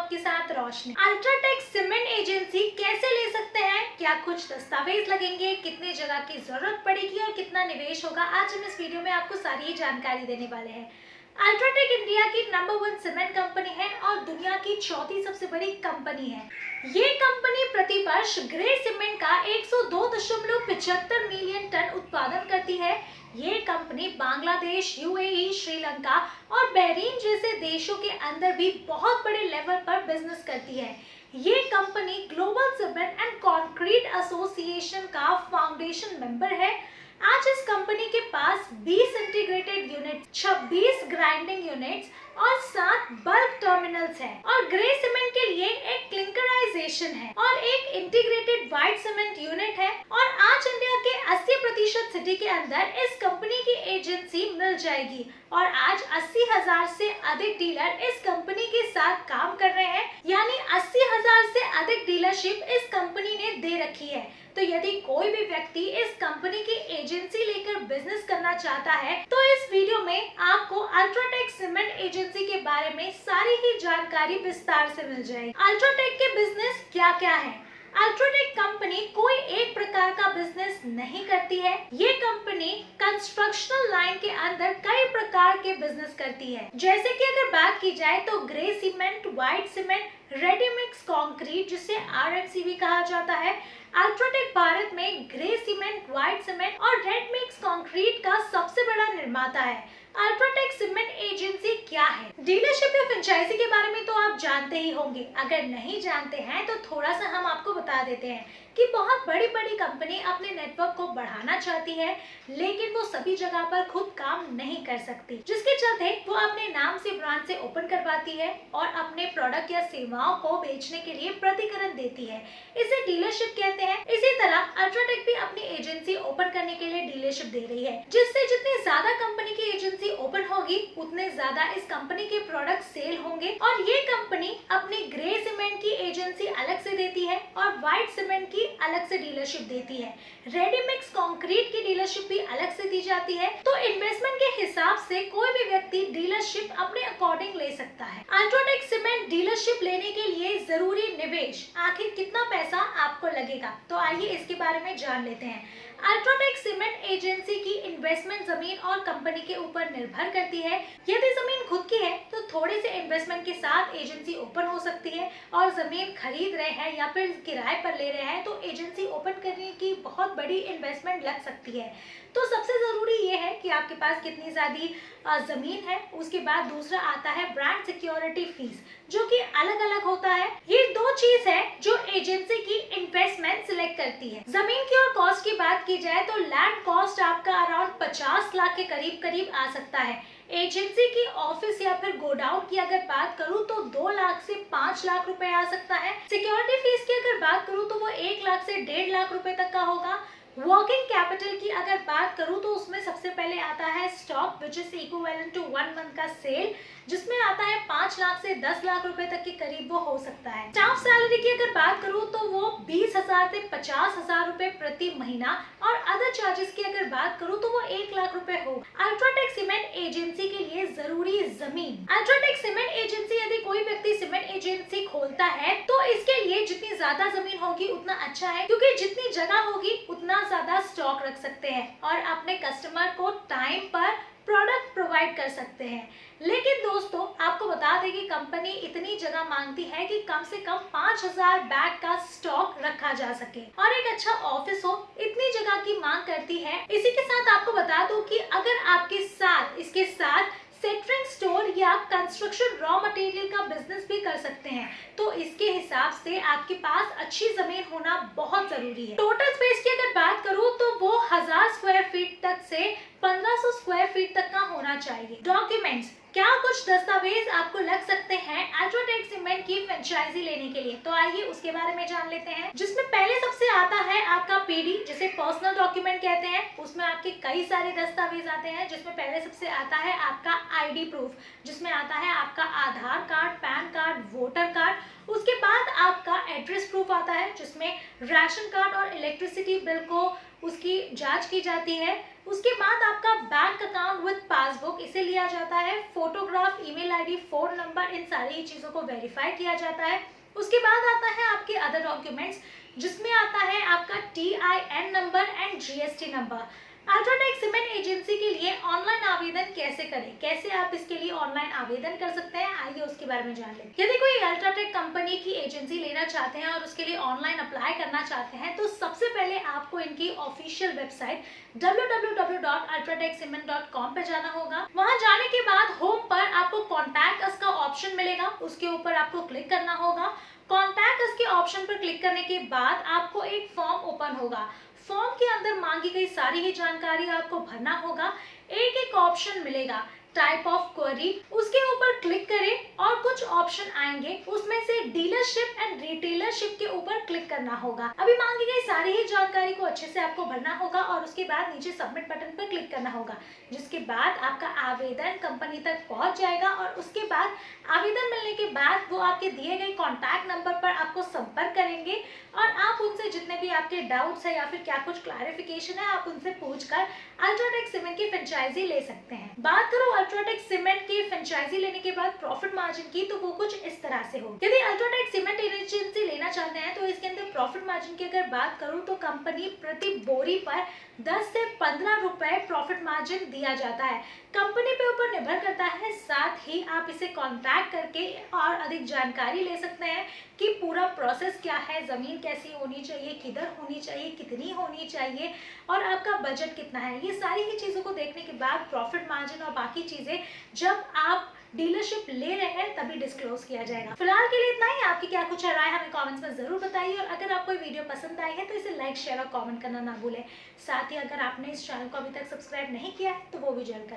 आपके साथ रोशनी। UltraTech cement agency कैसे ले सकते हैं, क्या कुछ दस्तावेज लगेंगे, कितने जगह की जरूरत पड़ेगी और कितना निवेश होगा, आज हम इस वीडियो में आपको सारी जानकारी देने वाले हैं। अल्ट्राटेक इंडिया की नंबर 1 सीमेंट कंपनी है और दुनिया की चौथी सबसे बड़ी कंपनी है। ये कंपनी प्रति वर्ष ग्रे सीमेंट का 102.75 मिलियन टन उत्पादन करती है। ये कंपनी बांग्लादेश, यूएई, श्रीलंका और बहरीन जैसे देशों के अंदर भी बहुत बड़े लेवल पर बिजनेस करती है। ये company global cement and concrete association का फाउंडेशन मेंबर है। आज इस कंपनी के पास 20 इंटीग्रेटेड यूनिट, 26 ग्राइंडिंग यूनिट्स और 7 बल्क टर्मिनल्स हैं और ग्रे सीमेंट के लिए एक क्लिंकराइजेशन है और एक इंटीग्रेटेड व्हाइट सीमेंट यूनिट है। और आज इंडिया के 80% सिटी के अंदर इस कंपनी की एजेंसी मिल जाएगी और आज 80,000 से अधिक डीलर इस कंपनी के साथ काम कर रहे हैं, यानी 80,000 से अधिक डीलरशिप इस कंपनी ने दे रखी है। तो यदि कोई भी व्यक्ति इस कंपनी की एजेंसी लेकर बिजनेस करना चाहता है तो इस वीडियो में आपको अल्ट्राटेक सीमेंट एजेंसी के बारे में सारी ही जानकारी विस्तार से मिल जाएगी। अल्ट्राटेक के बिजनेस क्या क्या है? अल्ट्राटेक कंपनी कोई एक प्रकार का बिजनेस नहीं करती है। ये कंपनी कंस्ट्रक्शनल लाइन के अंदर कई प्रकार के बिजनेस करती है। जैसे कि अगर बात की जाए तो grey cement, white cement, ready mix concrete जिसे आरएमसीवी कहा जाता है। अल्ट्राटेक भारत में ग्रे सीमेंट, व्हाइट सीमेंट और रेड मिक्स कंक्रीट का सबसे बड़ा निर्माता है। अल्ट्राटेक सीमेंट एजेंसी क्या है? डीलरशिप या फ्रेंचाइजी के बारे में तो आप जानते ही होंगे। अगर नहीं जानते हैं तो थोड़ा सा हम आपको बता देते हैं कि बहुत बड़ी बड़ी कंपनी अपने नेटवर्क को बढ़ाना चाहती है, लेकिन वो सभी जगह पर खुद काम नहीं कर सकती, जिसके चलते वो अपने नाम से ब्रांच से ओपन करवाती है और अपने प्रोडक्ट या सेवाओं को बेचने के लिए प्रतिकरण देती है। इसे डीलरशिप कहते हैं। इसी तरह अल्ट्राटेक भी अपनी एजेंसी ओपन करने के लिए डीलरशिप दे रही है, जिससे जितनी ज्यादा कंपनी की एजेंसी ओपन होगी उतने ज्यादा इस कंपनी के प्रोडक्ट सेल होंगे। और ये कंपनी अपनी ग्रे सीमेंट की एजेंसी अलग से देती है और व्हाइट सीमेंट की अलग से डीलरशिप देती है। रेडी मिक्स कंक्रीट की डीलरशिप भी अलग से दी जाती है। तो इन्वेस्टमेंट के हिसाब से कोई भी व्यक्ति डीलरशिप अपने अकॉर्डिंग ले सकता है। अल्ट्राटेक सीमेंट डीलरशिप लेने के लिए जरूरी निवेश, आखिर कितना पैसा आपको लगेगा, तो आइए इसके बारे में जान लेते हैं। अल्ट्राटेक सीमेंट एजेंसी की इन्वेस्टमेंट जमीन और कंपनी के ऊपर निर्भर करती है। यदि जमीन खुद की है तो थोड़े से इन्वेस्टमेंट के साथ एजेंसी ओपन हो सकती है, और जमीन खरीद रहे हैं या फिर किराए पर ले रहे हैं तो एजेंसी ओपन करने की बहुत बड़ी इन्वेस्टमेंट लग सकती है। तो सबसे जरूरी ये है कि आपके पास कितनी ज्यादा जमीन है। उसके बाद दूसरा आता है ब्रांड सिक्योरिटी फीस, जो कि अलग अलग होता है। ये दो चीज है जो एजेंसी की इन्वेस्टमेंट सिलेक्ट करती है। जमीन की और कॉस्ट की बात की जाए तो लैंड कॉस्ट आपका अराउंड 50 लाख के करीब आ सकता है। एजेंसी की ऑफिस या फिर गोडाउन की अगर बात करूं तो 2 लाख से 5 लाख रुपए आ सकता है। सिक्योरिटी फीस की अगर बात करूं तो वो 1 लाख से 1.5 लाख रुपए तक का होगा। वर्किंग कैपिटल की अगर बात करूं तो उसमें सबसे पहले आता है stock which is equivalent to 1 month का सेल, जिसमें आता है 5 लाख से 10 लाख रुपए तक के करीब वो हो सकता है। स्टाफ सैलरी की अगर बात करूं तो वो 20,000 से 50,000 रुपए प्रति महीना, और अदर चार्जेस की अगर बात करूं तो वो 1 लाख रुपए हो। अल्ट्राटेक सीमेंट एजेंसी के लिए जरूरी जमीन। अल्ट्राटेक सीमेंट एजेंसी, यदि कोई व्यक्ति सीमेंट एजेंसी खोलता है तो इसके लिए जितनी ज्यादा जमीन होगी उतना अच्छा है, क्योंकि जितनी जगह होगी उतना ज्यादा स्टॉक रख सकते हैं और अपने कस्टमर को टाइम पर प्रोडक्ट प्रोवाइड कर सकते हैं। लेकिन दोस्तों आपको बता दें कि कंपनी इतनी जगह मांगती है कि कम से कम 5,000 बैग का स्टॉक रखा जा सके और एक अच्छा ऑफिस हो, इतनी जगह की मांग करती है। इसी के साथ आपको बता दूं कि अगर आपके साथ इसके साथ सेटरिंग स्टोर या कंस्ट्रक्शन रॉ मटेरियल का बिजनेस भी कर सकते हैं, तो इसके हिसाब से आपके पास अच्छी जमीन होना बहुत जरूरी है। टोटल स्पेस की अगर बात करूं तो वो 1000 स्क्वायर फीट तक से 1500 स्क्वायर फीट तक का होना चाहिए। डॉक्यूमेंट्स, क्या कुछ दस्तावेज आपको लग सकते हैं अल्ट्राटेक सीमेंट की फ्रेंचाइजी लेने के लिए, तो आइए उसके बारे में जान लेते हैं। जिसमें पहले सबसे आता है आपका पीडी, जिसे पर्सनल डॉक्यूमेंट कहते हैं। उसमें आपके कई सारे दस्तावेज आते हैं, जिसमें पहले सबसे आता है आपका आईडी प्रूफ, जिसमें आता है आपका Aadhaar card, PAN card, voter card. उसके बाद आपका एड्रेस प्रूफ आता है जिसमें राशन कार्ड और इलेक्ट्रिसिटी बिल को उसकी जांच की जाती है। उसके बाद आपका बैंक अकाउंट विद पासबुक इसे लिया जाता है। Photograph, email ID, phone number, इन सारी चीज़ों को वेरीफाई किया जाता है। उसके बाद आता है आपके अदर डॉक्यूमेंट्स जिसमें आता है आपका TIN number and GST number. UltraTech cement agency के लिए ऑनलाइन आवेदन कैसे करें, कैसे आप इसके लिए ऑनलाइन आवेदन कर सकते हैं, आइए उसके बारे में जान लें। यदि कोई अल्ट्राटेक कंपनी की एजेंसी लेना चाहते हैं और उसके लिए ऑनलाइन अप्लाई करना चाहते हैं तो सबसे पहले आपको इनकी ऑफिशियल वेबसाइट www.ultratechcement.com पे जाना होगा। वहां जाने के बाद होम पर आपको कॉन्टैक्ट अस का ऑप्शन मिलेगा, उसके ऊपर आपको क्लिक करना होगा। कॉन्टैक्ट अस के ऑप्शन पर क्लिक करने के बाद आपको एक फॉर्म ओपन होगा। फॉर्म के अंदर मांगी गई सारी ही जानकारी आपको भरना होगा। एक एक ऑप्शन मिलेगा, टाइप ऑफ क्वेरी, उसके ऊपर क्लिक करें और कुछ ऑप्शन आएंगे, उसमें से डीलरशिप एंड रिटेलरशिप के ऊपर क्लिक करना होगा। अभी मांगी गई सारी ही जानकारी को अच्छे से आपको भरना होगा और उसके बाद नीचे सबमिट बटन पर क्लिक करना होगा, जिसके बाद आपका आवेदन कंपनी तक पहुंच जाएगा और उसके बाद आवेदन मिलने के बाद वो आपके दिए गए कॉन्टैक्ट नंबर पर आपको संपर्क करेंगे और आप उनसे जितने भी आपके डाउट्स है या फिर क्या कुछ क्लैरिफिकेशन है आप उनसे पूछकर अल्ट्राटेक सीमेंट की फ्रेंचाइजी ले सकते हैं। बात करो अल्ट्राटेक सीमेंट की फ्रेंचाइजी लेने के बाद प्रॉफिट मार्जिन की, तो वो कुछ इस तरह से हो। यदि अल्ट्राटेक सीमेंट एजेंसी लेना चाहते हैं तो इसके अंदर प्रॉफिट मार्जिन की अगर बात करूं तो कंपनी प्रति बोरी पर 10 से 15 रुपए प्रॉफिट मार्जिन दिया जाता है। कंपनी पे ऊपर निर्भर करता है, साथ ही आप इसे कॉन्टैक्ट करके और अधिक जानकारी ले सकते हैं कि पूरा प्रोसेस क्या है, जमीन कैसी होनी चाहिए, किधर होनी चाहिए, कितनी होनी चाहिए और आपका बजट कितना है। ये सारी ही चीज़ों को देखने के बाद प्रॉफिट मार्जिन और बाकी चीज़ें जब आप डीलरशिप ले रहे हैं तभी डिस्क्लोज किया जाएगा। फिलहाल के लिए इतना ही। आपकी क्या कुछ राय हमें कमेंट्स में जरूर बताइए और अगर आपको वीडियो पसंद आई है तो इसे लाइक, शेयर और कमेंट करना ना भूलें। साथ ही अगर आपने इस चैनल को अभी तक सब्सक्राइब नहीं किया है तो वो भी जरूर करें।